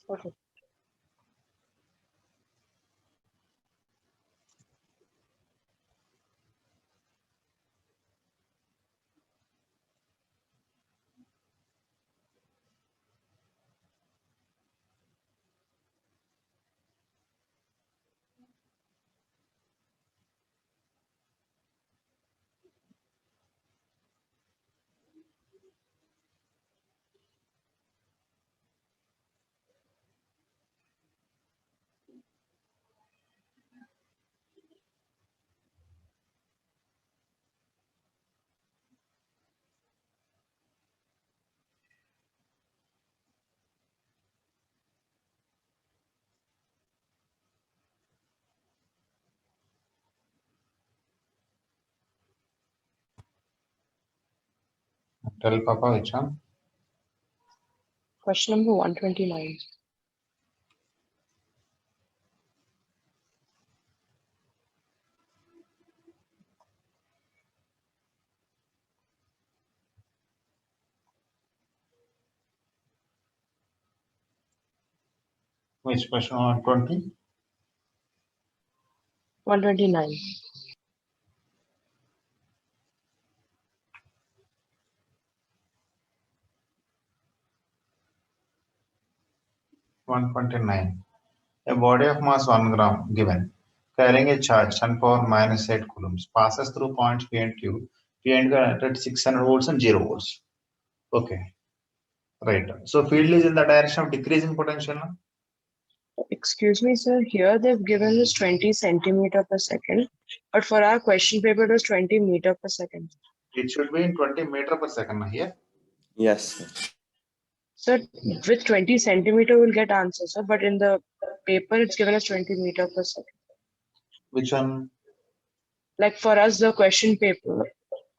Okay. Tell Papa which one? Question number 129. Which question? 120? 129. A body of mass 1 gram given, carrying a charge 10 power minus 8 coulombs, passes through points P and Q. P and Q are at 600 volts and 0 volts. Okay, right. So field is in the direction of decreasing potential. No? Excuse me, sir. Here they've given us 20 centimeter per second, but for our question paper it was 20 meter per second. It should be in 20 meter per second here. Yes. Sir, with 20 centimeter we'll get answer, sir, but in the paper it's given us 20 meter per second. Which one? Like for us, the question paper,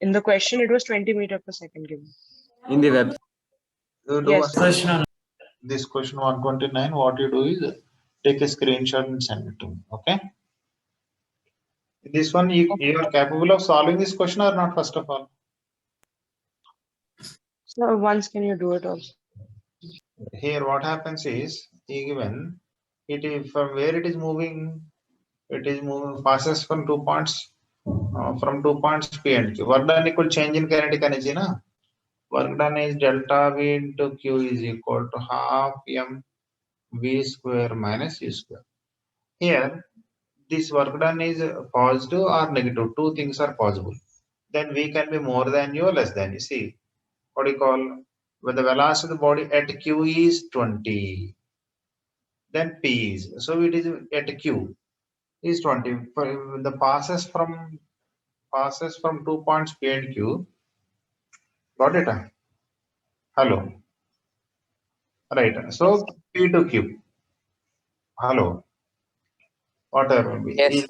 in the question it was 20 meter per second given. In the web. You do Yes, sir. this question 129. What you do is take a screenshot and send it to me. Okay. This one you are capable of solving this question or not? First of all. So once can you do it also? Here what happens is given it is from where it is moving passes from 2 points P and Q. Work done equal change in kinetic energy. Na? Work done is delta V into Q is equal to half m V square minus U square. Here this work done is positive or negative. Two things are possible. Then V can be more than U or less than you. See what do you call when the velocity of the body at Q is 20, then P is, so it is at Q is 20. For the passes from 2 points P and Q. Got it? Hello. Right. So P to Q. Hello. Whatever. Yes.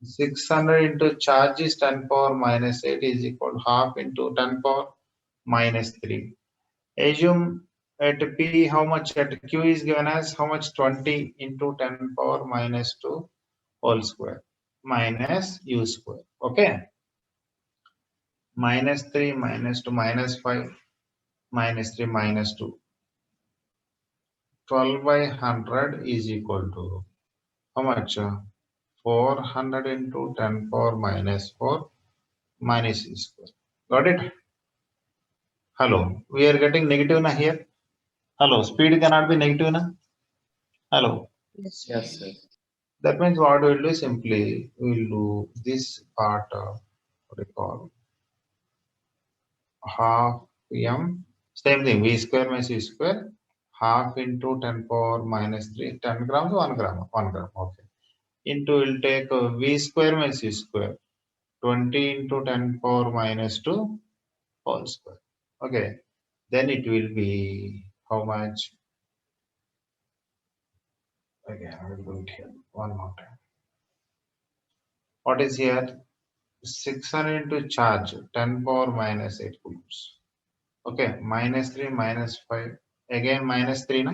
600 into charge is 10 power minus 8 is equal to half into 10 power minus 3. Assume at P how much at Q is given as how much 20 into 10 power minus 2 whole square minus U square. Okay. Minus 3 minus 2 minus 5 minus 3 minus 2. 12 by 100 is equal to how much? 400 into 10 power minus 4 minus U square. Got it? Hello. We are getting negative na here. Hello. Speed cannot be negative na. Hello. Yes. Yes, sir. That means what we'll do simply we'll do this part what we call half m same thing v square minus u square half into 10 power minus 3 10 grams 1 gram okay into will take v square minus u square 20 into 10 power minus 2 whole square. Okay, then it will be how much? Again, I will do it here one more time. What is here? 600 into charge 10 power minus 8 coulombs. Okay, minus 3 minus 5 again minus 3 na.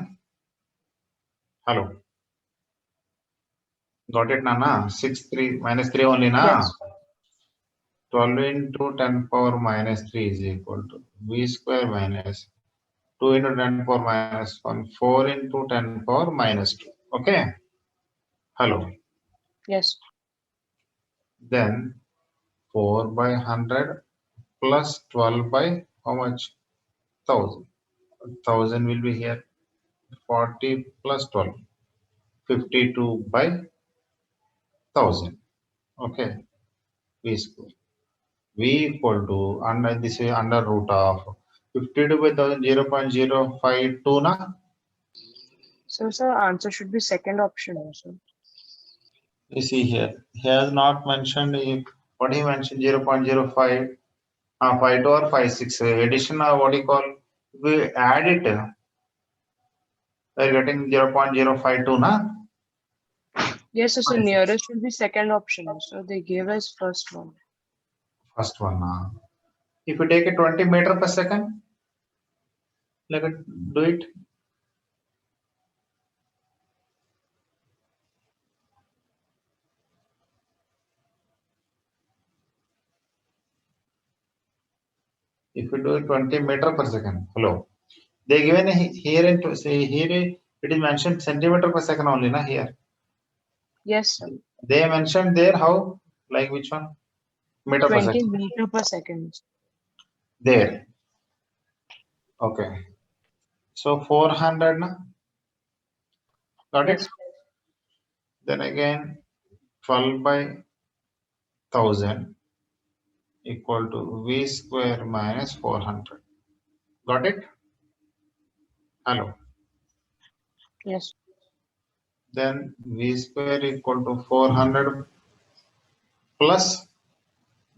Hello, got it Nana? 6 3 minus 3 only na. Yes. 12 into 10 power minus 3 is equal to v square minus 2 into 10 power minus 1, 4 into 10 power minus 2. Okay. Hello. Yes. Then 4 by 100 plus 12 by how much? 1000. 1000 will be here. 40 plus 12. 52 by 1000. Okay. V square. V equal to under this is under root of 52 by 1000 0.052 na. So, sir, answer should be second option also. You see here, he has not mentioned what he mentioned 0.05, 52 or 56. Addition or what you call, we add it, we're getting 0.052 na. Yes, sir, so nearest should be second option. So they gave us first one. First one na. If you take a 20 meter per second, let it do it. If you do it 20 meter per second, hello. They given here into say here it is mentioned centimeter per second only na here. Yes, sir. They mentioned there how, like which one? Meter per 20 second. meter per second. There. Okay. So 400 na? Got it? Yes. Then again 12 by 1000 equal to V square minus 400. Got it? Hello. Yes. Then V square equal to 400 plus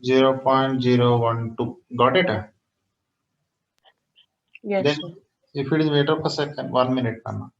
0.012. Got it? Yes, Then sir. if it is meter per second, 1 minute. Anna.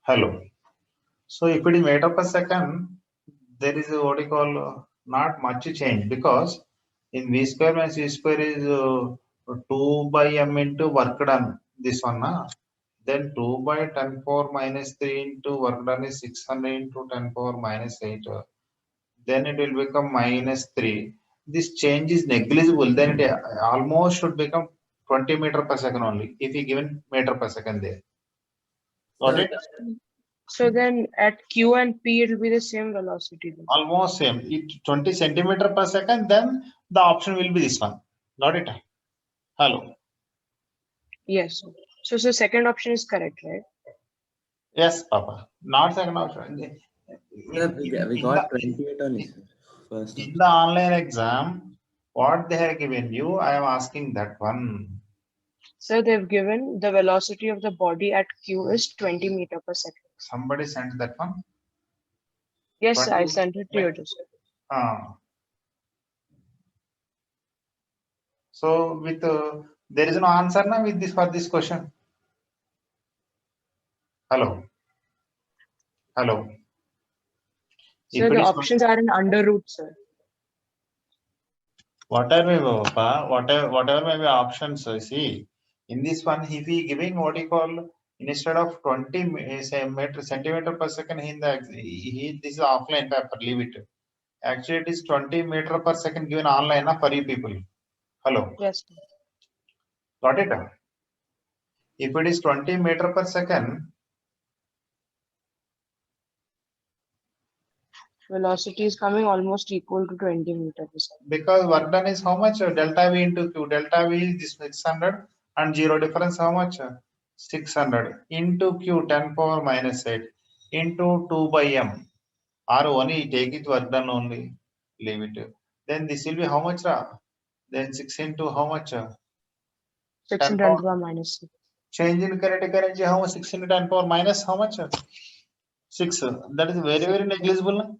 Hello. So if it is meter per second, there is a what you call not much change because in V square minus V square is 2 by m into work done. This one, na? Then 2 by 10 power minus 3 into work done is 600 into 10 power minus 8. Then it will become minus 3. This change is negligible. Then it almost should become 20 meter per second only if you given meter per second there. Got it? So then at Q and P, it will be the same velocity. Then. Almost same. It 20 centimeter per second, then the option will be this one. Got it? Hello. Yes. Sir. So second option is correct, right? Yes, Papa. Not second option. Sir, we got 28 only, sir. First In option. the online exam, what they have given you, I am asking that one. So they've given the velocity of the body at Q is 20 meter per second. Somebody sent that one. Yes, sir, I 20. sent it to you just. So with there is no answer now with this for this question. Hello. Hello. So If it the is options are in under root, sir. whatever may be, Papa, whatever may be options, see, in this one, if he giving what he call instead of 20 say meter centimeter per second in the this is offline paper, leave it. Actually, it is 20 meter per second given online for you people. Hello. Yes. Sir. Got it? If it is 20 meter per second, Velocity is coming almost equal to 20 meter per second. because work done is how much? Delta V into Q. Delta V is this 600 and zero difference how much? 600 into Q 10 power minus 8 into 2 by M. Or only take it work done only. Leave it. Then this will be how much? Then 6 into how much? 6 10 into 10 power. to the minus 6. Change in kinetic energy how much? 6 into 10 power minus how much? 6. That is very, very negligible.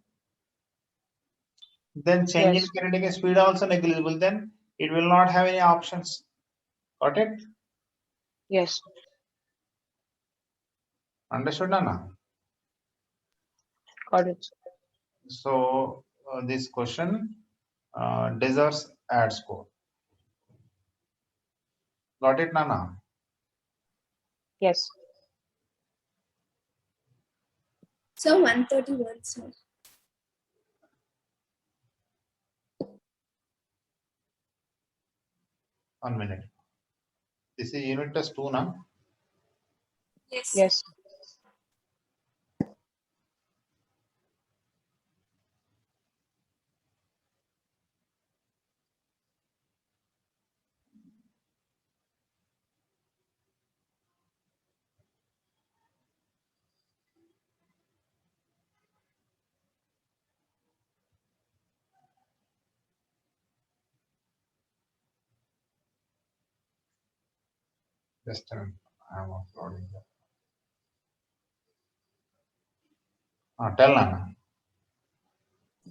then change in Yes. kinetic speed also negligible, then it will not have any options. Got it? Yes. Understood, Nana? Got it. So this question deserves add score. Got it, Nana? Yes. So 131, sir. 1 minute. This is unit test 2, na? Yes. Yes. Just a minute. I am uploading that. Tell Nana.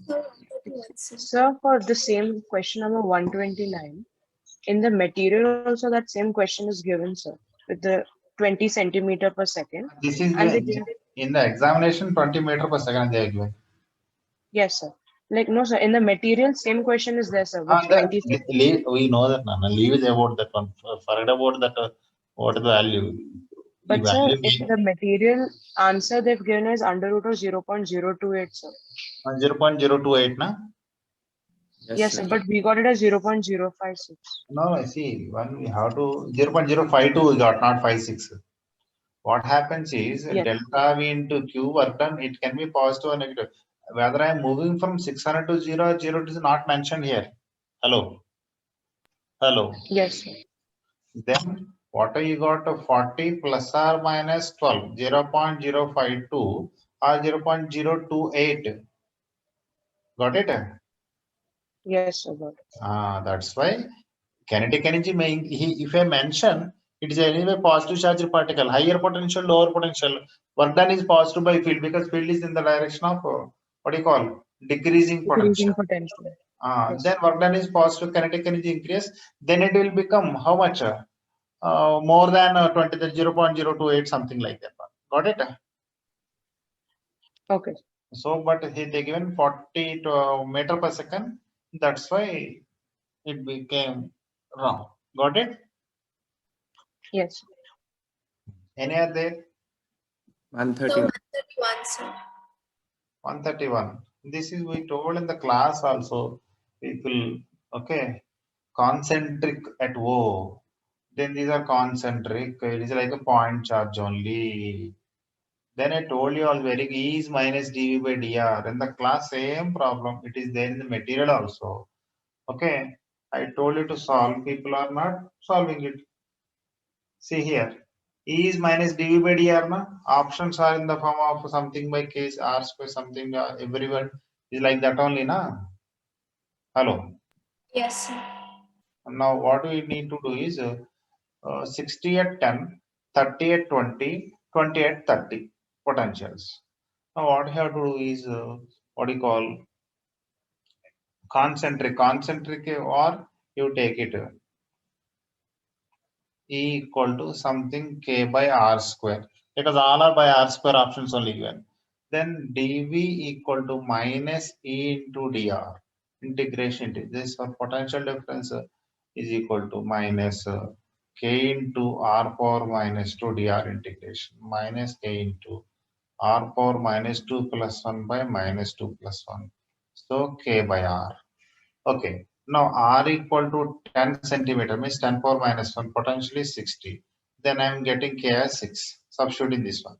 So 131, sir. Sir, for the same question number 129, in the material also that same question is given, sir, with the 20 centimeter per second. This is And they give, in the examination 20 meter per second they are given. yes, sir. Like, no, sir, in the material, same question is there, sir, with 20 centimeter. We know that, Nana. Leave it about that one. Forget about that. What is the value? The But, sir, value in the material answer they've given is under root of 0.028, sir. 0.028, na? Yes, sir, but we got it as 0.056. No, I see. One we have to 0.052 we got, not 56. What happens is Yes. delta V into Q work done, it can be positive or negative. Whether I am moving from 600 to 0 or 0, it is not mentioned here. Hello. Hello. Yes, sir. Then what you got 40 plus or minus 12, 0.052 or 0.028. Got it? Yes, sir, got it. That's why kinetic energy may, if I mention, it is anyway positive charged particle, higher potential, lower potential. Work done is positive by field because field is in the direction of what do you call decreasing potential. Decreasing potential. Yes. Then work done is positive, kinetic energy increase. Then it will become how much? More than 20, 0.028, something like that. Got it? Okay. So, but they given 40 meter per second. That's why it became wrong. Got it? Yes. Any other? 131. 131, sir. 131. This is we told in the class also. People, okay, concentric at O. Then these are concentric. It is like a point charge only. Then I told you all very E is minus dV by dr. In the class, same problem. It is there in the material also. Okay. I told you to solve. People are not solving it. See here. E is minus dV by dr. Na? Options are in the form of something by case r square something. Everyone is like that only, na? Hello. Yes, sir. Now what we need to do is 60 at 10, 30 at 20, 20 at 30 potentials. Now what you have to do is what you call concentric, or you take it E equal to something K by R square because all are by R square options only given. Then dV equal to minus E into dr. Integration into this for potential difference is equal to minus K into R power minus 2 dr integration minus K into R power minus 2 plus 1 by minus 2 plus 1. So K by R. Okay. Now R equal to 10 centimeter means 10 power minus 1, potentially 60. Then I am getting K as 6. Substituting this one.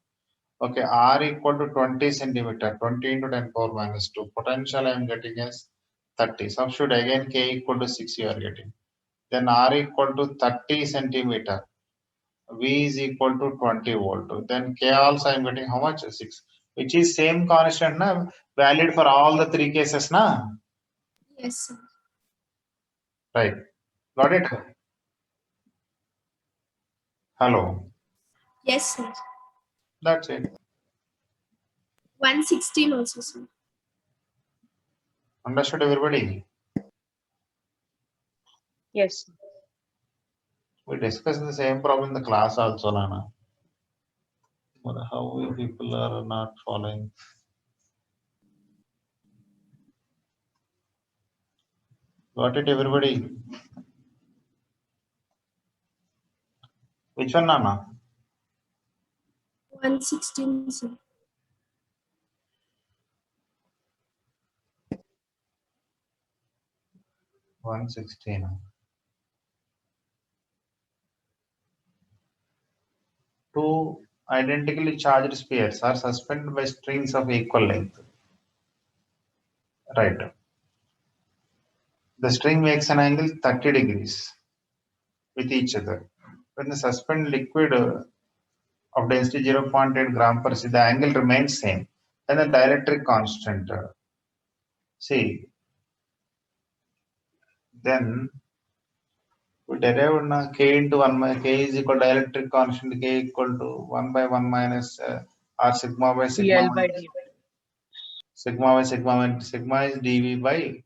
Okay. R equal to 20 centimeter, 20 into 10 power minus 2. Potential I am getting as 30. Substitute again K equal to 6 you are getting. Then R equal to 30 centimeter. V is equal to 20 volt. Then K also I am getting how much? 6. Which is same constant na? Valid for all the three cases na? Yes, sir. Right. Got it? Hello. Yes, sir. That's it. 116 also, sir. Understood everybody? Yes. We discussed the same problem in the class also, Nana. But how you people are not following? Got it, everybody? Which one, Nana? 116, sir. 116. Two identically charged spheres are suspended by strings of equal length. Right. The string makes an angle 30 degrees with each other. When the suspended liquid of density 0.8 gram per c, the angle remains same. Then the dielectric constant. See, then we derived na k into 1 k is equal to dielectric constant k equal to 1 by 1 minus r sigma by sigma. DL by DL. Sigma by sigma, sigma is dv by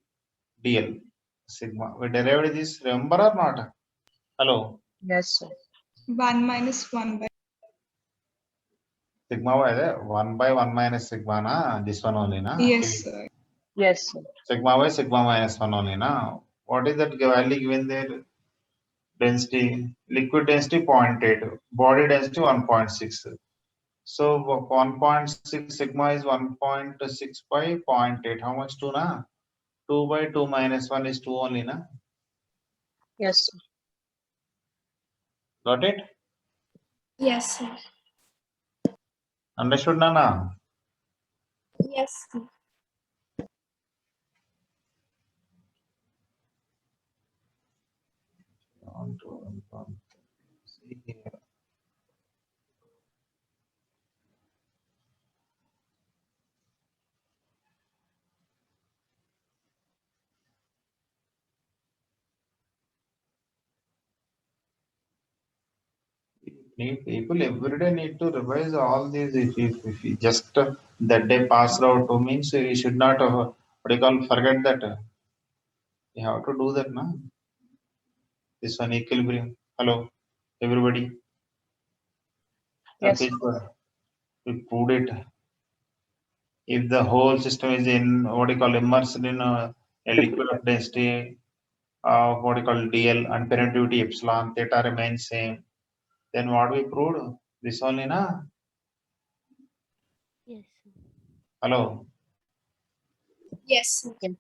dl. Sigma. We derived this, remember or not? Hello? Yes, sir. 1 minus 1 by Sigma by the 1 by 1 minus sigma na, this one only na? yes, sir. Yes, sir. Sigma by sigma minus 1 only na. What is that value given there? Density, liquid density 0.8, body density 1.6. So 1.6 sigma is 1.6 by 0.8. How much 2 na? 2 by 2 minus 1 is 2 only na? Yes, sir. Got it? Yes, sir. Understood, Nana? Yes, sir. See here. People every day need to revise all these. If you just that day passed out, means you should not what do you call forget that. You have to do that, na? This one equilibrium. Hello, everybody. Yes, Okay, sir. we proved it. If the whole system is in what do you call immersed in a liquid of density of what do you call dl and permittivity epsilon theta remains same, then what we proved? This only, na? Yes. Hello. Yes, sir. Yes.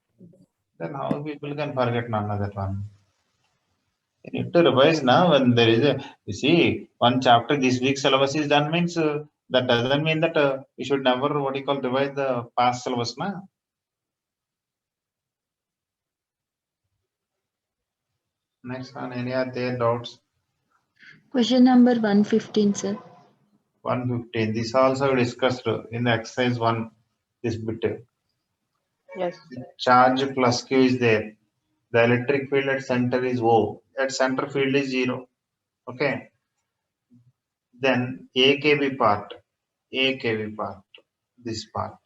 Then how people can forget none of that one? You need to revise now when there is a, you see, one chapter this week syllabus is done means that doesn't mean that you should never what you call revise the past syllabus, na? Next one, any other doubts? Question number 115, sir. 115. This also we discussed in the exercise 1, this bit. Yes. Charge plus Q is there. The electric field at center is O. At center field is 0. Okay. Then AKB part. AKB part. This part.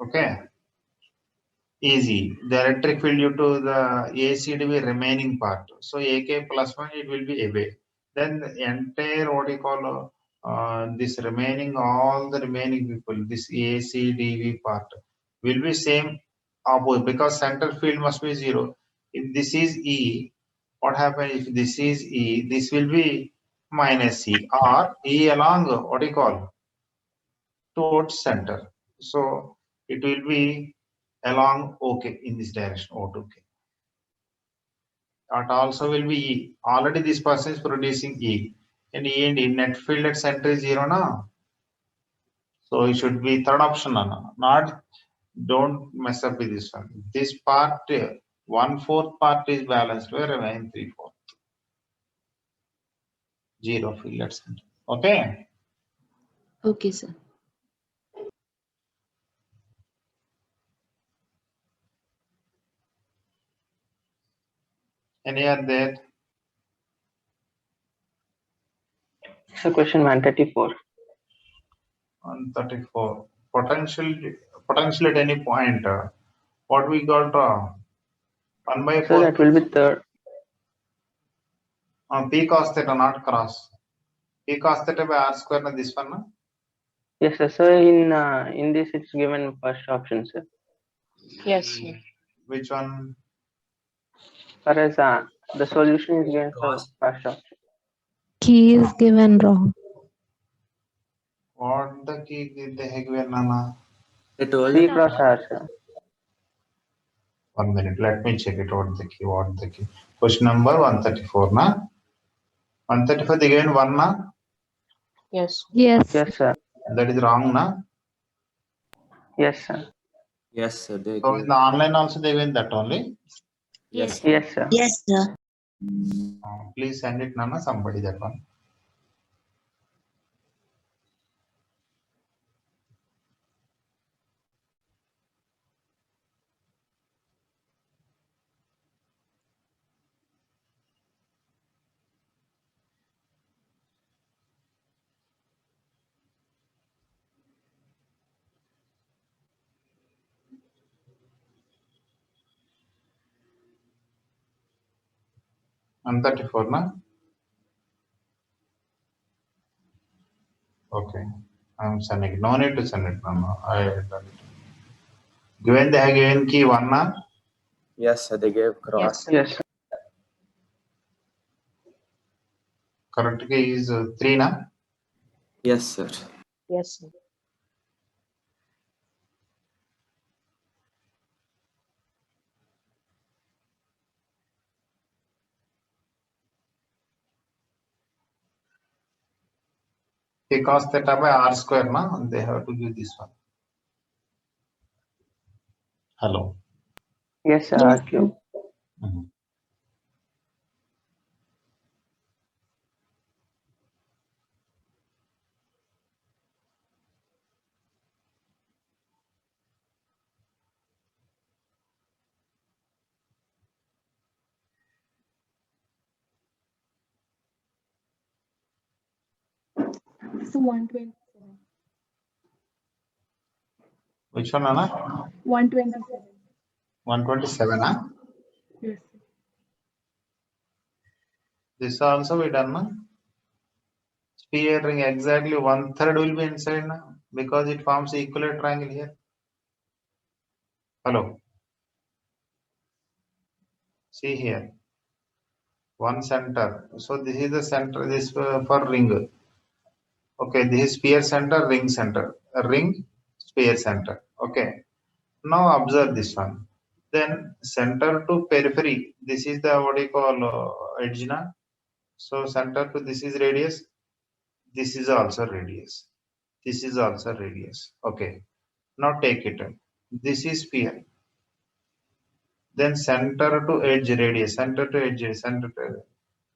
Okay. Easy. The electric field due to the AC to be remaining part. So AK plus 1 it will be away. Then the entire what you call this remaining all the remaining people this AC DV part will be same opposite because center field must be 0. If this is E, what happens if this is E? This will be minus E or E along what you call towards center. So it will be along OK in this direction O2K. That also will be E. Already this person is producing E. And E and E net field at center is 0 now. So it should be third option. Not don't mess up with this one. This part 1/4 part is balanced where remain 3/4. 0 field at center. Okay. Okay, sir. Any other? So question 134. 134. Potential at any point What we got? 1 by So 4. that will be third. P cos theta, not cross. P cos theta by r square. Na this one. Na? Yes, sir. So in this it's given first option, sir. Yes, sir. Which one? Whereas the solution is given for first option. Key is given wrong. What the key did they have given, Nana? I told P you. cross R, sir. 1 minute. Let me check it. What the key? What the key? Question number 134. Na? 134 they given 1 na? Yes. Yes. Yes, sir. That is wrong na? Yes, sir. Yes, sir. They So in gave. the online also they given that only. Yes. Yes, sir. Yes, sir. Please send it, Nana. Somebody that one. And 34 na? Okay. I'm sending it. No need to send it, Nana. I done it. Given they have given key 1 na? Yes, sir. They gave cross. Yes, sir. Correct key is 3 na? Yes, sir. Yes, sir. P cos theta by r square na? They have to give this one. Hello. Yes, sir. R cube. Mhm. So 127. Which one, Nana? 127. 127 na? Yes. This also we done na? Sphere ring exactly 1/3 will be inside na? Because it forms equilateral triangle here. Hello. See here. One center. So this is the center. This for ring. Okay. This is sphere center, ring center. A ring, sphere center. Okay. Now observe this one. Then center to periphery. This is the what you call edge na? So center to this is radius. This is also radius. This is also radius. Okay. Now take it. This is sphere. Then center to edge radius. Center to edge. Center to.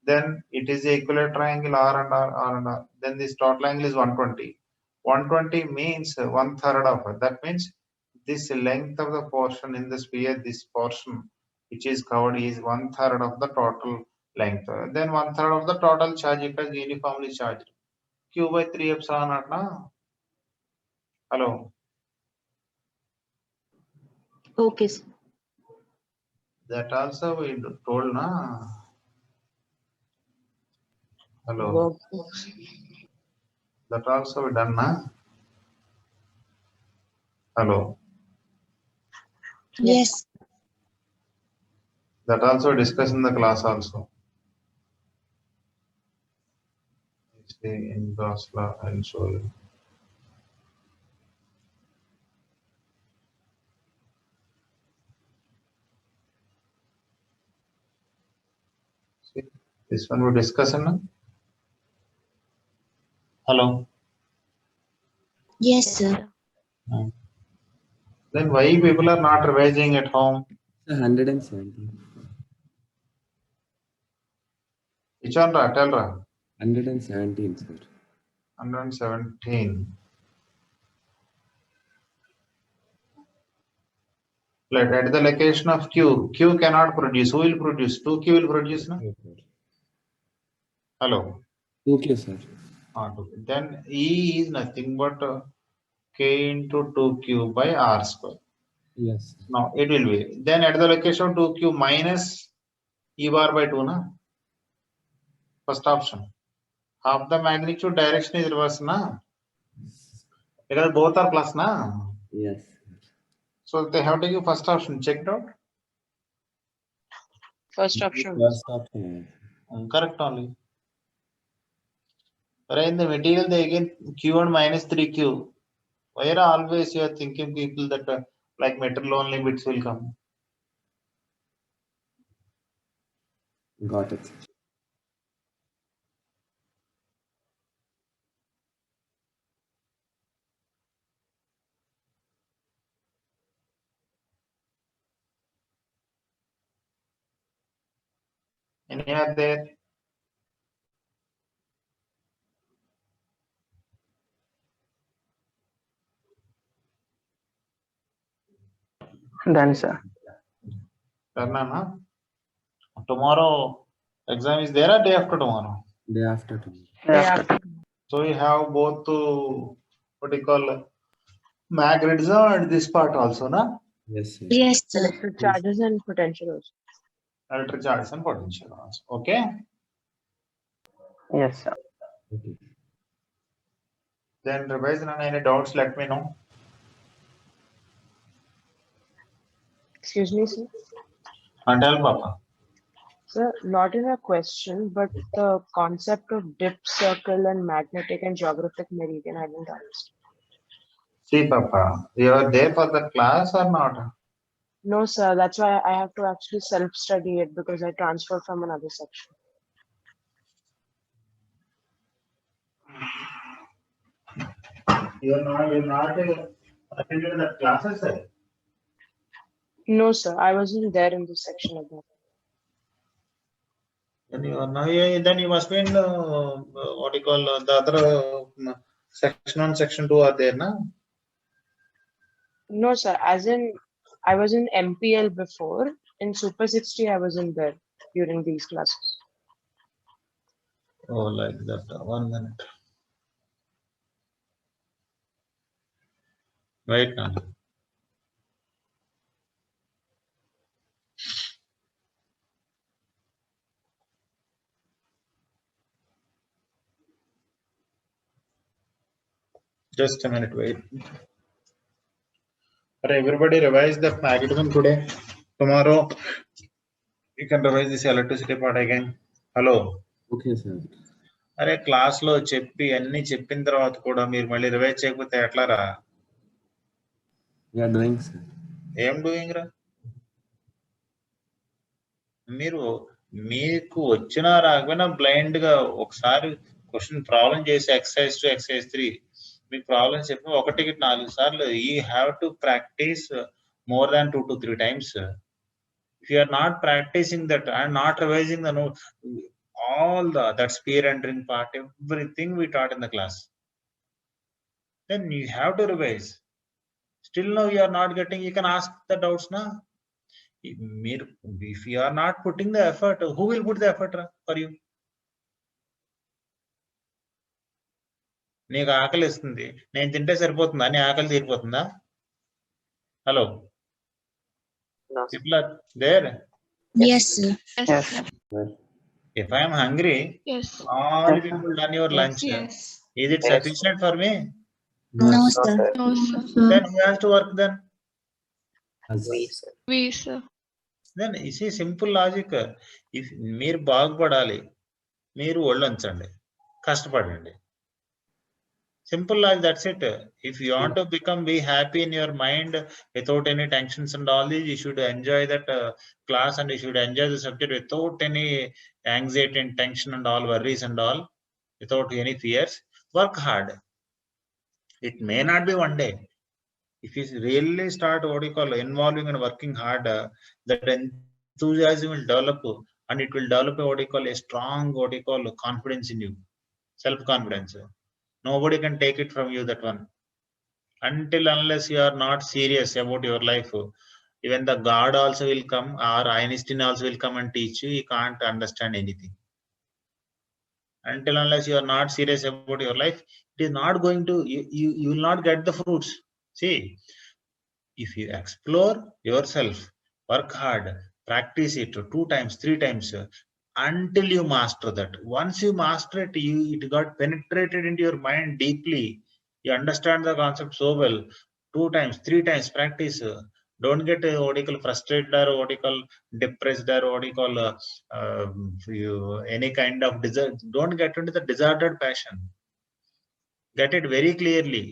Then it is a equilateral triangle R and R, R and R. Then this total angle is 120. 120 means 1/3 of it. That means this length of the portion in the sphere, this portion which is covered is 1/3 of the total length. Then 1/3 of the total charge is uniformly charged. Q by 3 epsilon naught na? Hello. Okay, sir. That also we told na? Hello. Workbooks. That also we done na? Hello. Yes. That also discussed in the class also. See in Gauss law, I'll show you. See, this one we discuss na? Hello. Yes, sir. Then why people are not revising at home? 117. Which one ra? Tell ra. 117, sir. 117. Let at the location of Q. Q cannot produce. Who will produce? 2Q will produce na? Hello. Okay, sir. 2Q. Then E is nothing but K into 2Q by R square. Yes. No, it will be. Then at the location 2q minus e bar by 2, na? First option. Half the magnitude direction is reverse, na? Because both are plus, na? Yes. So they have to give first option. Check it out. First option. First option. Correct only. But in the material, they again q1 minus 3q. Why are always you are thinking people that like material only bits will come? Got it. Any are there? Done, sir. Karna, tomorrow exam is there or day after tomorrow? Day after tomorrow. Day after. So we have both what do you call magrids and this part also, na? Yes, sir. Yes, sir. Electric charges and potential also. Electric charges and potential also. Okay. Yes, sir. Okay. Then revise and any doubts, let me know. Excuse me, sir. And tell Papa. Sir, not in a question, but the concept of dip circle and magnetic and geographic meridian, I didn't understand. See, Papa, you are there for the class or not? No, sir, that's why I have to actually self-study it because I transferred from another section. You're not attended the classes, sir. No, sir, I wasn't there in this section again. Then you are now. Then you must be in what you call the other section 1, section 2 are there, na? No, sir, as in I was in MPL before. In Super 60, I wasn't there during these classes. Oh, like that. 1 minute. Wait now. Just a minute, wait. Everybody revise the magnetism today. Tomorrow, you can revise this electricity part again. Hello. Okay, sir. అరే class లో చెప్పి అన్ని చెప్పిన తర్వాత కూడా మీరు మళ్ళీ revise చేయకపోతే ఎట్లా రా? We are doing, sir. ఏం డూయింగ్ రా? మీరు మీకు వచ్చినా రాకపోయినా బ్లైండ్ గా ఒకసారి క్వశ్చన్ ప్రాబ్లం చేసి ఎక్సర్సైజ్ 2 ఎక్సర్సైజ్ 3 మీకు ప్రాబ్లం చెప్పి 1కి 4 సార్లు you have to practice more than 2 to 3 times. If you are not practicing that and not revising the note, all that spear entering part, everything we taught in the class, then you have to revise. Still now you are not getting, you can ask the doubts now. If you are not putting the effort, who will put the effort for you? నీకు ఆకలి ఇస్తుంది, నేను తింటే సరిపోతుందా? నీ ఆకలి తీరిపోతుందా? Hello, people are there. Yes, sir. Yes. If I am hungry, Yes. all Yes, people done your lunch. Yes. Is it Yes. sufficient for me? No, sir. No, sir. Then who has to work then? As We, sir. Then you see simple logic. If మీరు బాగుపడాలి, మీరు ఒళ్ళొంచండి, కష్టపడండి. Simple like that's it. If you want to be happy in your mind without any tensions and all this, you should enjoy that class and you should enjoy the subject without any anxiety and tension and all worries and all, without any fears. Work hard. It may not be one day. If you really start what you call involving and working hard, that enthusiasm will develop and it will develop what you call a strong what you call confidence in you, self-confidence. Nobody can take it from you, that one. Until unless you are not serious about your life, even the God also will come or Einstein also will come and teach you, you can't understand anything. Until unless you are not serious about your life, it is not going to, you will not get the fruits. See, if you explore yourself, work hard, practice it 2 times, 3 times, until you master that. Once you master it, it got penetrated into your mind deeply. You understand the concept so well. 2 times, 3 times practice. Don't get what you call frustrated or what you call depressed or what you call any kind of desert. Don't get into the disordered passion. Get it very clearly.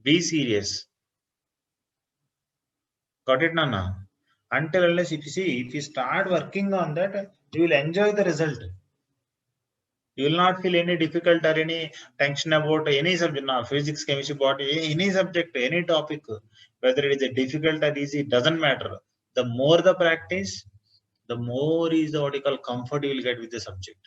Be serious. Got it, Nana? Until unless if you start working on that, you will enjoy the result. You will not feel any difficult or any tension about any subject, now physics, chemistry, body, any subject, any topic, whether it is a difficult or easy, it doesn't matter. The more the practice, the more is the what you call comfort you will get with the subject.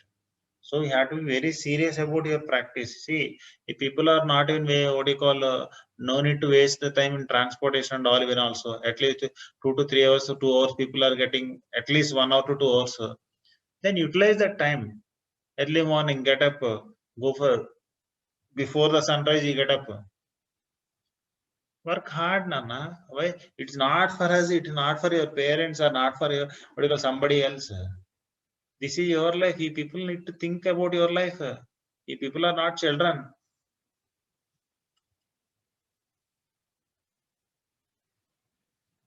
So you have to be very serious about your practice. See, if people are not in what you call, no need to waste the time in transportation and all, even also at least 2 to 3 hours, 2 hours, people are getting at least 1 hour to 2 hours. Then utilize that time. Early morning, get up, go for before the sunrise. You get up, work hard, Nana. Why? It's not for us. It's not for your parents or not for your what you call somebody else. This is your life. You people need to think about your life. You people are not children.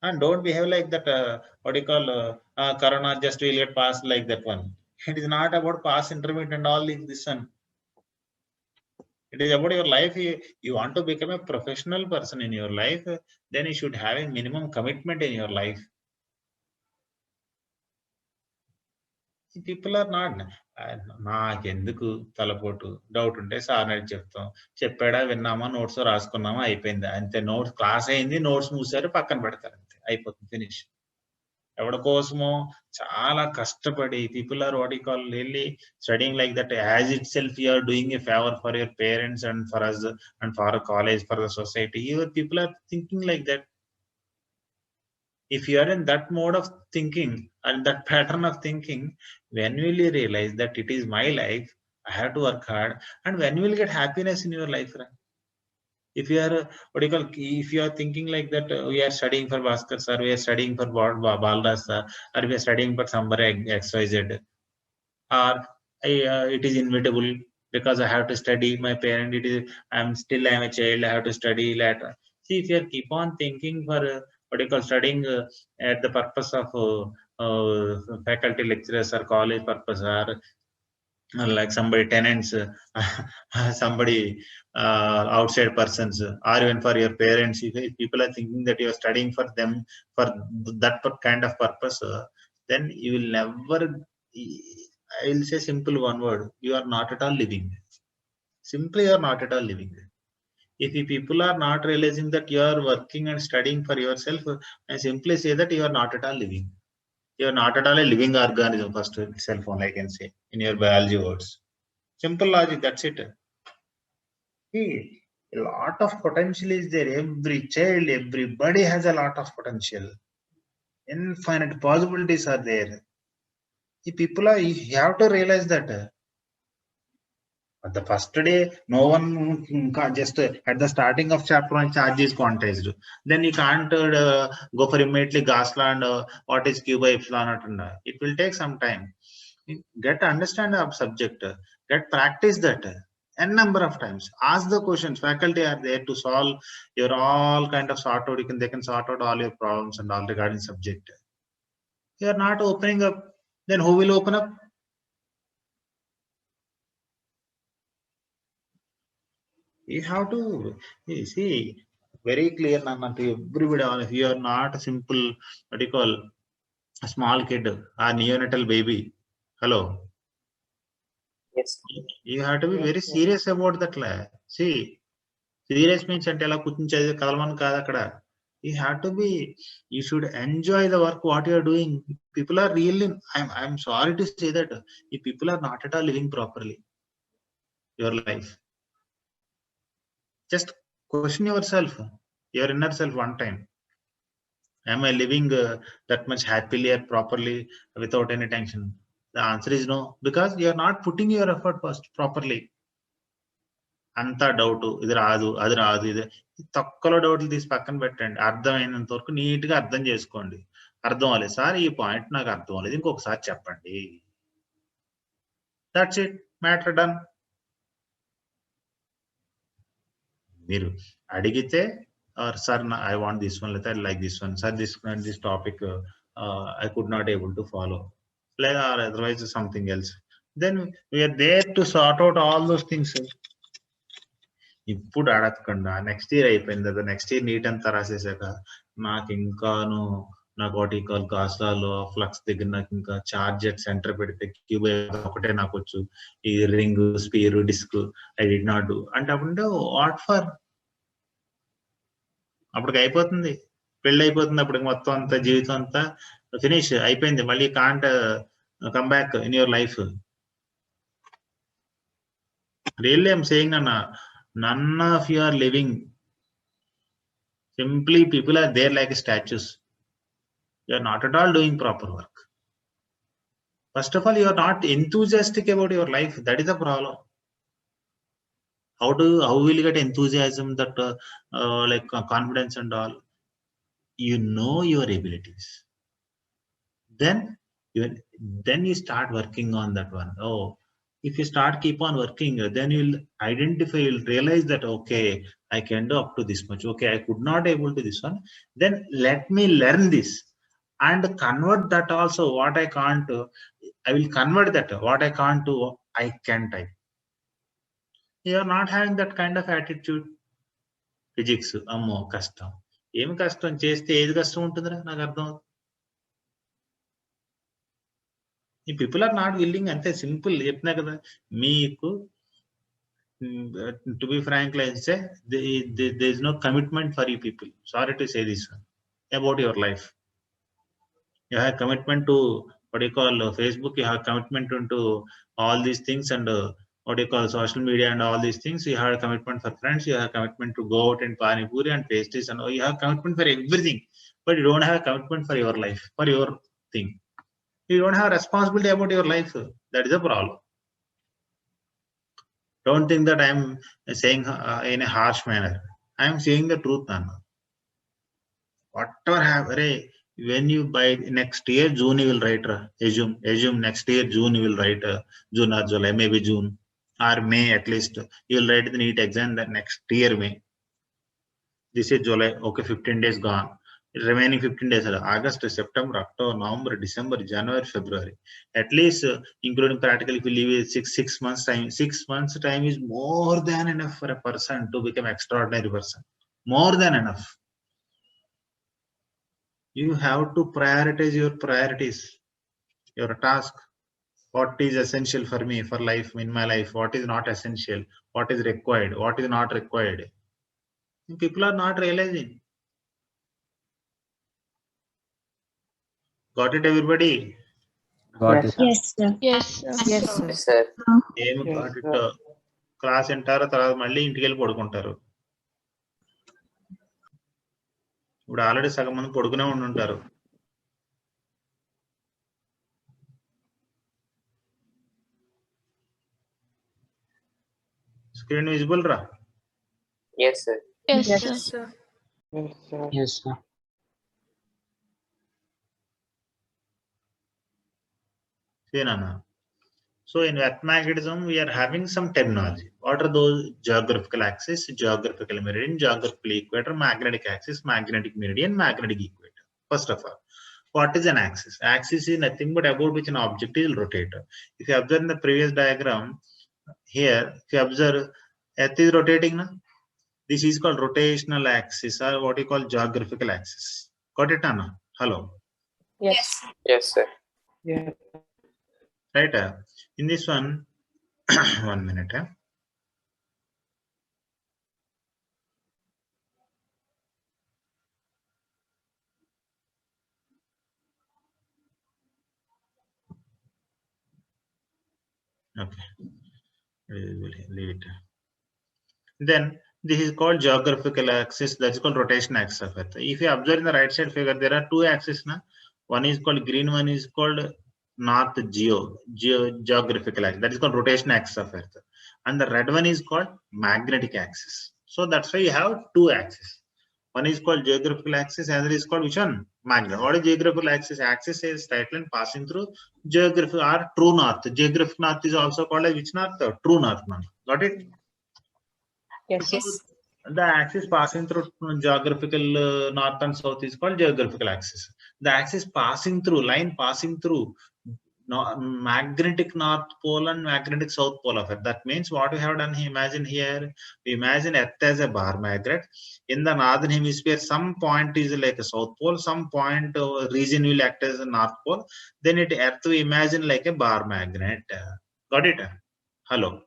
And don't behave like that. What do you call Corona just will get passed like that one. It is not about pass intermediate and all this one. It is about your life. You want to become a professional person in your life, then you should have a minimum commitment in your life. People are not. నాకెందుకు తలపోటు doubt ఉంటే sir అని చెప్తాం, చెప్పాడా విన్నామా notes రాసుకున్నామా అయిపోయింది అంతే. Notes class అయింది, notes మూసారు, పక్కన పెడతారు, అంతే అయిపోతుంది, ఫినిష్. ఎవరి కోసమో చాలా కష్టపడి people are what you call really studying like that as itself you are doing a favour for your parents and for us and for college, for the society. Your people are thinking like that. If you are in that mode of thinking and that pattern of thinking, when will you realize that it is my life, I have to work hard, and when you will get happiness in your life, right? If you are what do you call, if you are thinking like that, we are studying for Bhaskar sir, we are studying for Baldas sir, or we are studying for somebody XYZ, or it is inevitable because I have to study, my parent, it is I am a child, I have to study later. See, if you keep on thinking for what do you call studying at the purpose of faculty lecturers or college purpose, or like somebody tenants, somebody outside persons, or even for your parents, if people are thinking that you are studying for them for that kind of purpose, then you will never, I will say simple one word, you are not at all living. Simply you are not at all living. If you people are not realizing that you are working and studying for yourself, I simply say that you are not at all living. You are not at all a living organism, first itself only I can say, in your biology words. Simple logic, that's it. See, a lot of potential is there. Every child, everybody has a lot of potential. Infinite possibilities are there. The people are, you have to realize that. At the first day, no one just at the starting of chapter 1 charge is quantized. Then you can't go for immediately Gauss-law and what is Q by epsilon naught. And it will take some time. Get understand the subject. Get practice that n number of times. Ask the questions. Faculty are there to solve your all kind of sort out. They can sort out all your problems and all regarding subject. You are not opening up. Then who will open up? You have to see very clear, Nana, to everybody. If you are not a simple, what do you call, a small kid, a neonatal baby, hello. Yes. You have to be very serious about that. See, serious means you have to be, you should enjoy the work what you are doing. People are really, I'm sorry to say that, if people are not at all living properly your life, just question yourself, your inner self one time. Am I living that much happily or properly without any tension? The answer is no, because you are not putting your effort first properly. అంతా doubt, ఇది రాదు అది రాదు, ఇది తొక్కలో డౌట్లు తీసి పక్కన పెట్టండి. అర్థమైనంత వరకు నీట్ గా అర్థం చేసుకోండి. అర్థం అవ్వలేదు సార్, ఈ పాయింట్ నాకు అర్థం అవ్వలేదు, ఇంకొకసారి చెప్పండి. That's it, matter done. మీరు అడిగితే sir I want this one, లేదా like this one, sir this topic I could not able to follow, లేదా otherwise something else, then we are there to sort out all those things. ఇప్పుడు అడగకుండా next year అయిపోయింది కదా, next year NEET అంతా రాసేసాక నాకు ఇంకాను నాకు వాటి కాస్ట్లో ఫ్లక్స్ దగ్గర నాకు ఇంకా చార్జర్ సెంటర్ పెడితే క్యూబ్ ఒకటే నాకు వచ్చు, ఈ ring spear disk I did not do అంటే అప్పుడు వాట్ ఫర్, అప్పటికి అయిపోతుంది, పెళ్ళి అయిపోతుంది, అప్పటికి మొత్తం అంతా జీవితం అంతా ఫినిష్ అయిపోయింది, మళ్ళీ can't come back in your life. Really I'm saying అన్న, none of you are living, simply people are there like statues. You are not at all doing proper work. First of all, you are not enthusiastic about your life, that is the problem. How will you get enthusiasm, that like confidence and all? You know your abilities, then you start working on that one. Oh, if you start keep on working, then you'll identify, you'll realize that okay, I can do up to this much, okay, I could not able to this one, then let me learn this and convert that also. What I can't do, I will convert that. What I can't do, I can type. You are not having that kind of attitude. Physics ammo కష్టం, ఏమి కష్టం చేస్తే ఏది కష్టం ఉంటుందిరా, నాకు అర్థం. ఈ పీపుల్ ఆర్ నాట్ విల్లింగ్, అంతే సింపుల్ చెప్పినా కదా మీకు. To be frank like say there is no commitment for you people. Sorry to say this one about your life. You have commitment to what you call Facebook, you have commitment into all these things, and what you call social media and all these things. You have a commitment for friends, you have a commitment to go out and pani puri and pastries, and you have commitment for everything, but you don't have a commitment for your life, for your thing. You don't have responsibility about your life. That is a problem. Don't think that I am saying in a harsh manner. I am saying the truth, Nana. Whatever happen, when you by next year June you will write, assume next year June you will write, June or July, maybe June or May at least, you will write the NEET exam that next year May. This is July, okay, 15 days gone. Remaining 15 days are August, September, October, November, December, January, February. At least including practical, if you leave it 6 months time, 6 months time is more than enough for a person to become extraordinary person. More than enough. You have to prioritize your priorities, your task. What is essential for me, for life, in my life? What is not essential? What is required? What is not required? People are not realizing. Got it, everybody? Got Yes, it. sir. Yes, sir. Yes, sir. Yes, sir. Yes, sir. ఏమి Yes, got it? sir. Class వింటారు, తర్వాత మళ్ళీ ఇంటికి వెళ్ళి పడుకుంటారు. ఇప్పుడు already సగం మంది పడుకునే ఉండుంటారు. స్క్రీన్ విజిబుల్ రా? Yes, sir. Yes, Yes, sir. sir. Yes, sir. Yes, sir. See, Nana. So in mathematicism, we are having some terminology. What are those? Geographical axis, geographical meridian, geographical equator, magnetic axis, magnetic meridian, magnetic equator. First of all, what is an axis? Axis is nothing but about which an object is rotated. If you observe in the previous diagram, here, if you observe, Earth is rotating now. This is called rotational axis, or what you call geographical axis. Got it, Anna? Hello. Yes. Yes, sir. Yeah. Right? In this one, 1 minute. Okay. Leave it. Then this is called geographical axis. That's called rotation axis of Earth. If you observe in the right side figure, there are two axes. One is called green, one is called north geographical axis. That is called rotation axis of Earth. and the red one is called magnetic axis. So that's why you have two axes. One is called geographical axis, another is called which one? Magnet. What is geographical axis? Axis is straight line passing through geographic or true north. Geographic north is also called as which north? True north. Got it? Yes. So Yes. the axis passing through geographical north and south is called geographical axis. The axis passing through, line passing through magnetic north pole and magnetic south pole of it. That means what we have done, imagine here, we imagine Earth as a bar magnet. In the northern hemisphere, some point is like a south pole, some point region will act as a north pole. Then Earth we imagine like a bar magnet. Got it? Hello.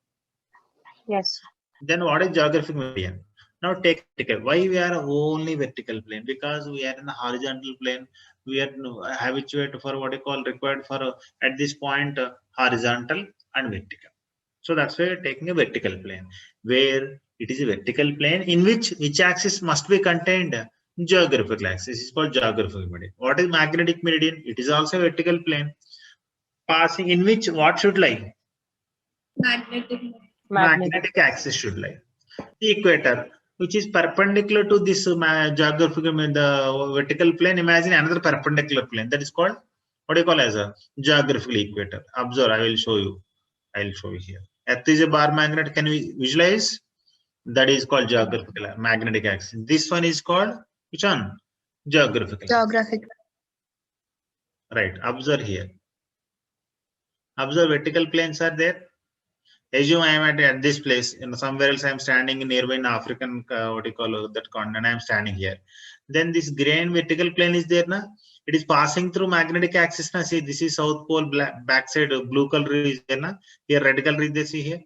Yes. Then what is geographic meridian? Now take vertical. Why we are only vertical plane? Because we are in the horizontal plane. We are habituated for what you call required for at this point horizontal and vertical. So that's why we're taking a vertical plane, where it is a vertical plane in which axis must be contained? Geographical axis is called geographic meridian. What is magnetic meridian? It is also a vertical plane passing in which what should lie? Magnetic. Magnetic axis should lie. The equator, which is perpendicular to this geographical, the vertical plane. Imagine another perpendicular plane that is called what do you call as a geographical equator. Observe, I will show you. I will show you here. Earth is a bar magnet. Can we visualize? That is called geographical magnetic axis. This one is called which one? Geographical. Geographic. Right. Observe here. Observe vertical planes are there. Assume I am at this place, somewhere else I am standing in nearby in African, what you call that continent, I am standing here. Then this grain vertical plane is there, na? It is passing through magnetic axis, na? See, this is south pole, backside, blue color is there, na? Here, red color is there, see here.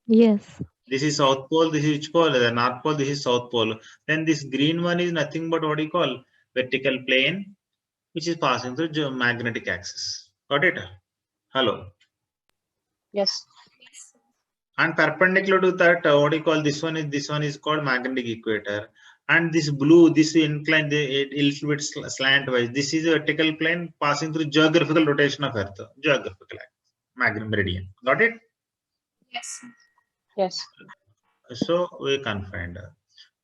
Yes. This is south pole, this is which pole? The north pole, this is south pole. Then this green one is nothing but what do you call? Vertical plane, which is passing through magnetic axis. Got it? Hello. Yes. Yes. And perpendicular to that, what do you call this one is called magnetic equator. And this blue, this inclined a little bit slantwise. This is a vertical plane passing through geographical rotation of Earth. Geographical magnetic meridian. Got it? Yes. Yes. So we confined.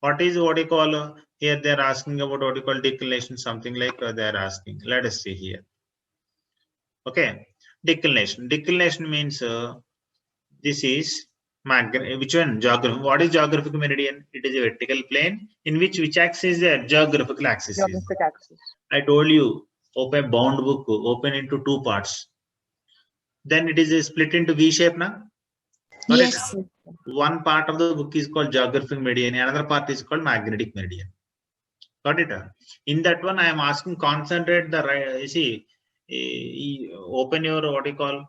What is what you call here? They are asking about what you call declination, something like they are asking. Let us see here. Okay, declination. Declination means this is which one? Geography. What is geographic meridian? It is a vertical plane in which axis is there? Geographical axis. Geographic axis. I told you, open bound book, open into two parts. Then it is split into V shape, na? Yes. One part of the book is called geographic meridian, another part is called magnetic meridian. Got it? In that one, I am asking concentrate the you see, open your what you call,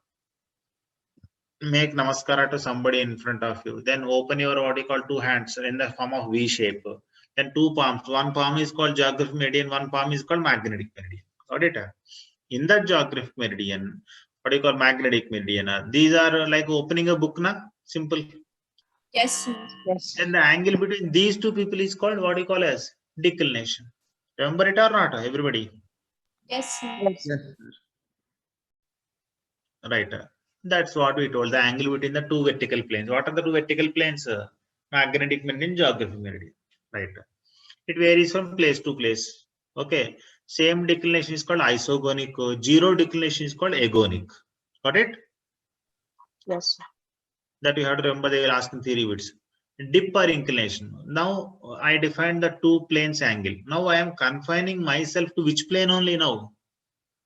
make namaskara to somebody in front of you. Then open your what you call two hands in the form of V shape. Then two palms. One palm is called geographic meridian, one palm is called magnetic meridian. Got it? In that geographic meridian, what do you call magnetic meridian? These are like opening a book, na? Simple. Yes. Yes. And the angle between these two people is called what do you call as declination. Remember it or not, everybody? Yes. Yes. Right. That's what we told. The angle between the two vertical planes. What are the two vertical planes? Magnetic meridian, geographic meridian. Right. It varies from place to place. Okay. Same declination is called isogonic. Zero declination is called agonic. Got it? Yes. That you have to remember. They will ask in theory bits. Dip or inclination. Now I defined the two planes angle. Now I am confining myself to which plane only now?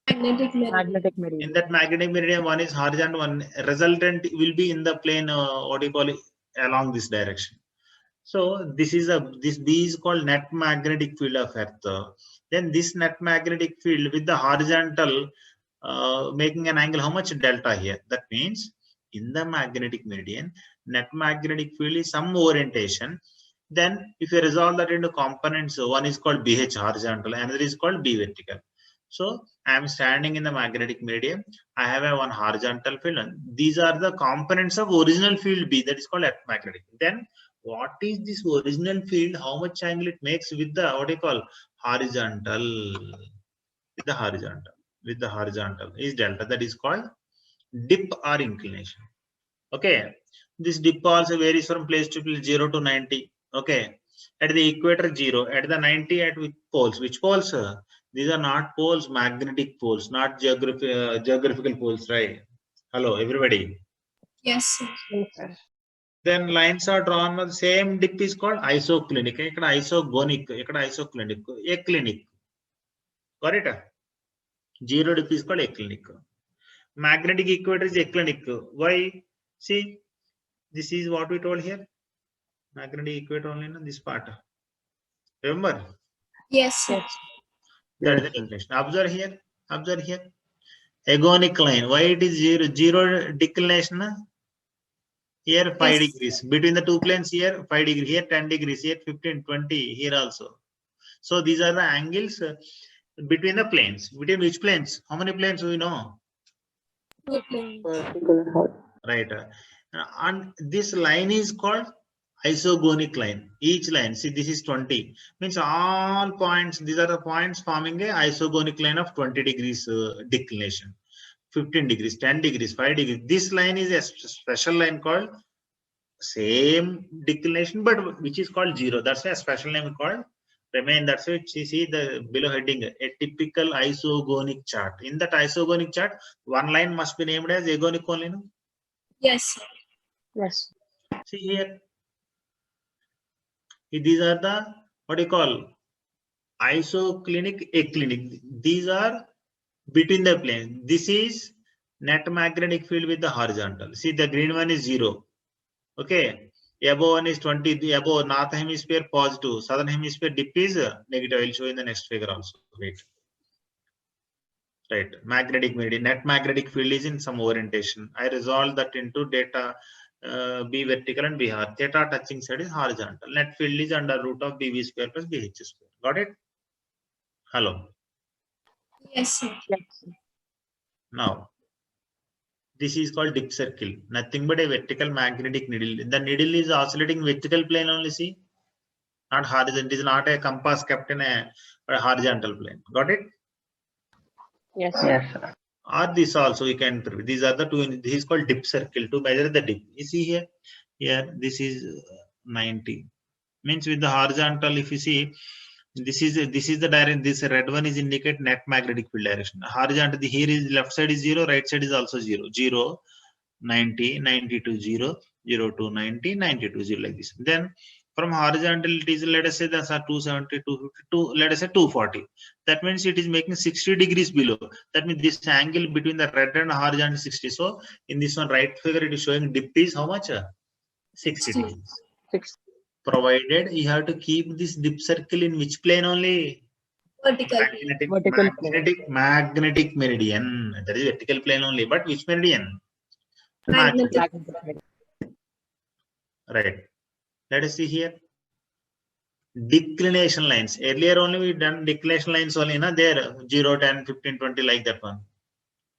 Magnetic meridian. Magnetic In meridian. that magnetic meridian, one is horizontal, one resultant will be in the plane, what do you call it, along this direction. So this B is called net magnetic field of Earth. Then this net magnetic field with the horizontal making an angle, how much? Delta here. That means in the magnetic meridian, net magnetic field is some orientation. Then if you resolve that into components, one is called BH horizontal, another is called B vertical. So I am standing in the magnetic meridian. I have a one horizontal field. And these are the components of original field B, that is called magnetic. Then what is this original field? How much angle it makes with the what do you call horizontal? With the horizontal. With the horizontal is delta. That is called dip or inclination. Okay, this dip also varies from place to place 0 to 90. Okay, at the equator 0, at the 90 at which poles? Which poles? These are not poles, magnetic poles, not geographical poles, right? Hello, everybody. Yes, sir. Okay. Then lines are drawn with the same dip is called isoclinic. Ikkada isogonic, ikkada isoclinic, aclinic. Got it? Zero dip is called aclinic. Magnetic equator is aclinic. Why? See, this is what we told here. Magnetic equator only in this part. Remember? Yes, sir. Yes. That is the declination. Observe here. Observe here. Agonic line. Why it is zero declination? Here 5 Yes. degrees. Between the two planes here 5 degrees. Here 10 degrees. Here 15, 20. Here also. So these are the angles between the planes. Between which planes? How many planes we know? 2 planes. Vertical and horizontal. Right. And this line is called isogonic line. Each line, see, this is 20. Means all points, these are the points forming a isogonic line of 20 degrees declination. 15 degrees, 10 degrees, 5 degrees. This line is a special line called same declination, but which is called zero. That's why a special name called remain. That's why you see the below heading, a typical isogonic chart. In that isogonic chart, one line must be named as agonic only. No? Yes, sir. Yes. See here. These are the, what do you call, isoclinic, aclinic. These are between the plane. This is net magnetic field with the horizontal. See, the green one is 0. Okay. Above one is 20. The above north hemisphere positive. Southern hemisphere dip is negative. I will show in the next figure also. Wait. Right. Magnetic meridian. Net magnetic field is in some orientation. I resolved that into data. B vertical and B horizontal. Theta touching side is horizontal. Net field is under root of BV square plus BH square. Got it? Hello. Yes, sir. Yes. Now, this is called dip circle. Nothing but a vertical magnetic needle. The needle is oscillating vertical plane only. See, not horizontal. It is not a compass kept in a horizontal plane. Got it? Yes. Yes, sir. Or this also we can prove. These are the two. This is called dip circle to measure the dip. You see here. Here, this is 90. Means with the horizontal, if you see, this is the direction. This red one is indicate net magnetic field direction. Horizontal, here is left side is 0, right side is also 0. 0, 90, 90 to 0, 0 to 90, 90 to 0 like this. Then from horizontal it is, let us say that's 270, 252, let us say 240. That means it is making 60 degrees below. That means this angle between the red and horizontal 60. So in this one right figure it is showing dip is how much? 60 degrees. 6. Provided you have to keep this dip circle in which plane only? Vertical plane. Magnetic meridian. That is vertical plane only. But which meridian? Magnetic. Right. Let us see here. Declination lines. Earlier only we done declination lines only. Na? There 0, 10, 15, 20 like that one.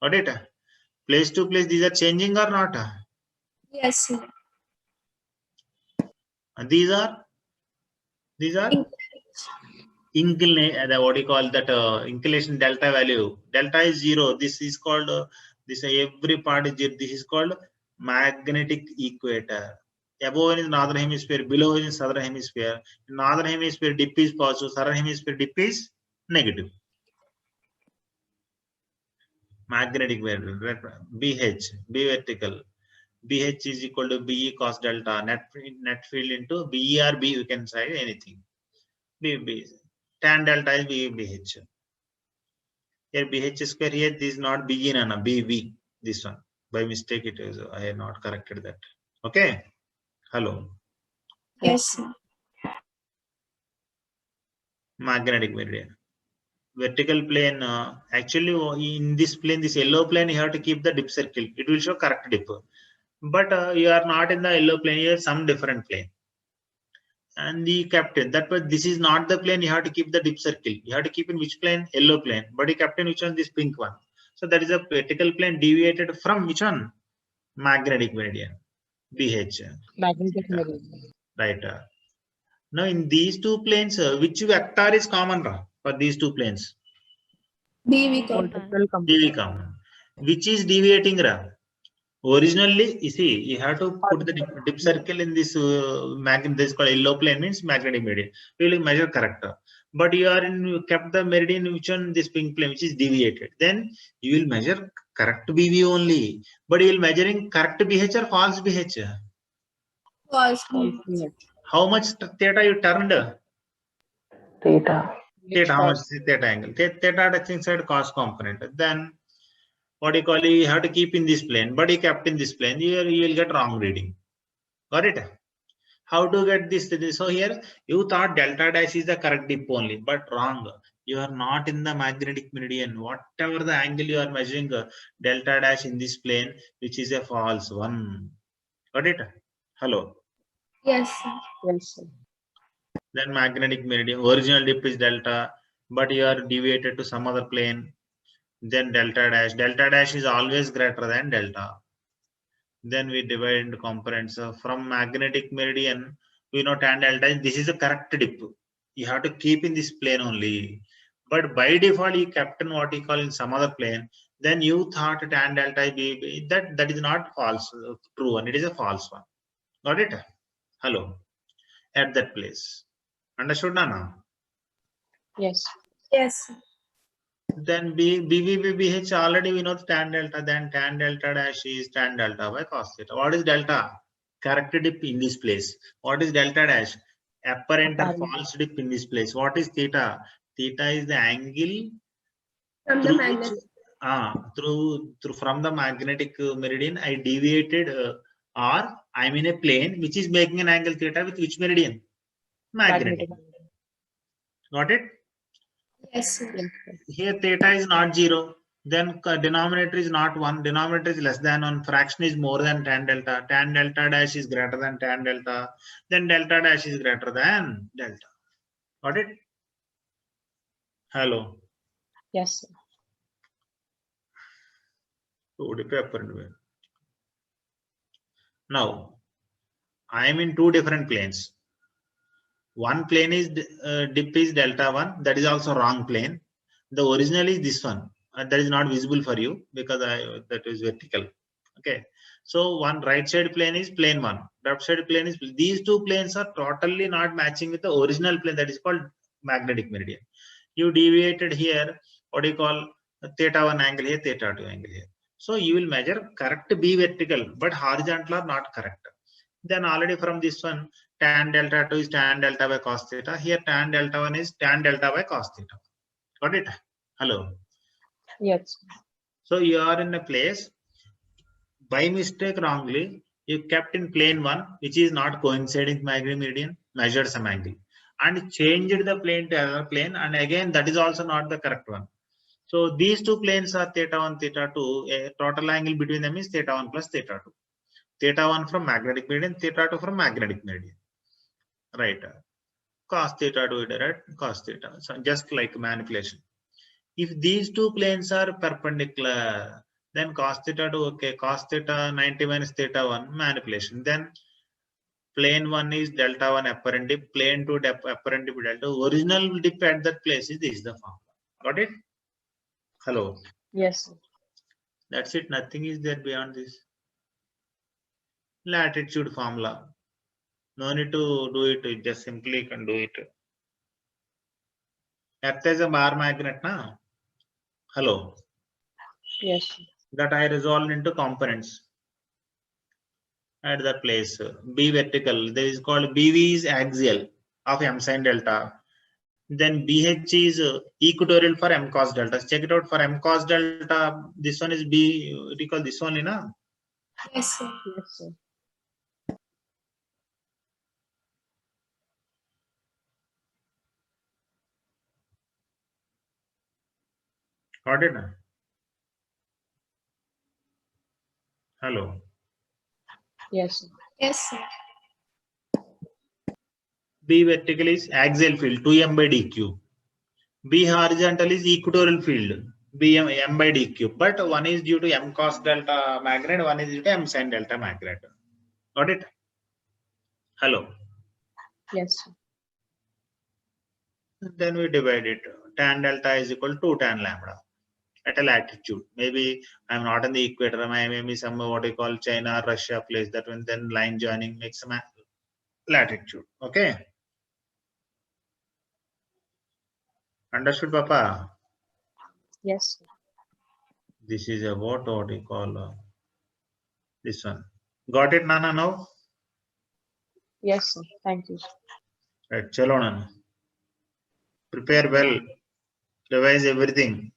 Got it? Place to place these are changing or not? Yes, sir. These are inclination, what do you call that, inclination delta value. Delta is 0. This is called this every part is 0. This is called magnetic equator. Above is northern hemisphere, below is southern hemisphere. In northern hemisphere dip is positive, southern hemisphere dip is negative. Magnetic equator. BH, B vertical. BH is equal to BE cos delta. Net field into BE or B, you can say anything. B. Tan delta is BH. Here BH square, here this is not BE nana, BV. This one. By mistake it is, I have not corrected that. Okay. Hello. Yes, sir. Magnetic meridian. Vertical plane, actually in this plane, this yellow plane, you have to keep the dip circle. It will show correct dip. But you are not in the yellow plane, you have some different plane. And the captain, that was, this is not the plane, you have to keep the dip circle. You have to keep in which plane? Yellow plane. But the captain, which one? This pink one. So that is a vertical plane deviated from which one? Magnetic meridian. BH. Magnetic meridian. Right. Now in these two planes, which vector is common for these two planes? BV common. Vertical DV common. Which is deviating? Originally, you see, you have to put the dip circle in this magnet. This is called yellow plane, means magnetic meridian. We will measure correct. But you kept the meridian which on this pink plane, which is deviated. Then you will measure correct BV only. But you will measuring correct BH or false BH. False. How much theta you turned? Theta. Theta, how much theta angle? Theta touching side cos component. Then what you call, you have to keep in this plane, but you kept in this plane, you will get wrong reading. Got it? How to get this? So here you thought delta dash is the correct dip only, but wrong. You are not in the magnetic meridian. Whatever the angle you are measuring, delta dash in this plane, which is a false one. Got it? Hello. Yes, sir. Yes, sir. Then magnetic meridian, original dip is delta, but you are deviated to some other plane. Then delta dash is always greater than delta. Then we divide into components. From magnetic meridian, we know tan delta, this is the correct dip. You have to keep in this plane only. But by default, you kept in what you call in some other plane. Then you thought tan delta be that is not false, true one. It is a false one. Got it? Hello. At that place. Understood now? Yes. Yes, sir. Then BH already we know tan delta, then tan delta dash is tan delta by cos theta. What is delta? Correct dip in this place. What is delta dash? Apparent or false dip in this place. What is theta? Theta is the angle From the through magnet. which, from the magnetic meridian I deviated or I'm in a plane which is making an angle theta with which meridian? Magnetic. Got it? Yes, sir. Here theta is not 0, then denominator is not 1, denominator is less than 1, fraction is more than tan delta dash is greater than tan delta, then delta dash is greater than delta. Got it? Hello. Yes, sir. Now, I am in two different planes. One plane is dip is delta 1, that is also wrong plane. The original is this one, that is not visible for you because that is vertical. Okay, so one right side plane is plane 1, left side plane is, these two planes are totally not matching with the original plane, that is called magnetic meridian. You deviated here, what do you call, theta 1 angle here, theta 2 angle here. So you will measure correct B vertical, but horizontal are not correct. Then already from this one, tan delta 2 is tan delta by cos theta. Here tan delta 1 is tan delta by cos theta. Got it? Hello. Yes. So you are in a place, by mistake wrongly, you kept in plane 1, which is not coinciding with magnetic meridian, measured some angle, and changed the plane to another plane, and again that is also not the correct one. So these two planes are theta 1, theta 2. A total angle between them is theta 1 plus theta 2. Theta 1 from magnetic meridian, theta 2 from magnetic meridian. Right. Cos theta 2 direct cos theta. So just like manipulation. If these two planes are perpendicular, then cos theta 2, okay, cos theta 90 minus theta 1, manipulation. Then plane 1 is delta 1 apparent dip, plane 2 apparent dip delta. Original dip at that place is this, the formula. Got it? Hello. Yes, sir. That's it. Nothing is there beyond this. Latitude formula. No need to do it. You just simply can do it. Earth is a bar magnet, na? Hello. Yes, sir. That I resolved into components at that place. B vertical. This is called BV is axial of M sin delta. Then BH is equatorial for M cos delta. Check it out for M cos delta. This one is B. Recall this one, na? Yes, sir. Yes, sir. Got it? Hello. Yes, sir. Yes, sir. B vertical is axial field 2m by dq. B horizontal is equatorial field m by dq. But one is due to M cos delta magnet, one is due to M sin delta magnet. Got it? Hello. Yes, sir. Then we divide it. Tan delta is equal to 2 tan lambda. at a latitude. Maybe I'm not in the equator. I may be some what you call China, Russia place. That one then line joining makes some latitude. Okay. Understood, Papa? Yes, sir. This is about what you call this one. Got it, Nana? Now, Yes, sir. Thank you. right? Chalo, Nana. Prepare well. Revise everything.